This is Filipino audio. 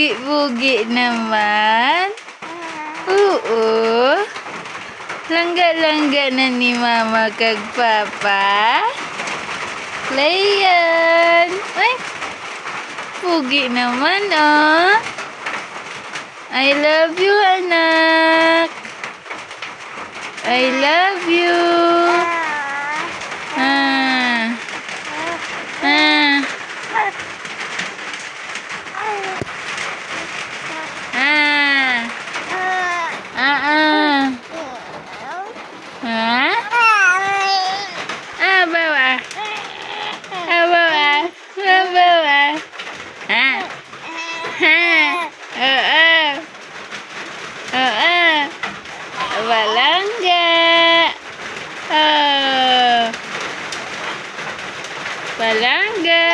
Pugi-pugi naman. Oo. Langga-langga na ni Mama kag Papa. Layan. Ay, pugi naman, oh. I love you, anak. I love you. Ah. Ah. Ah. Ah. Ha? Bawa. Bawa. Bawa. Ha? Ha? Oo. Oo. Balangga. Oh. Balangga.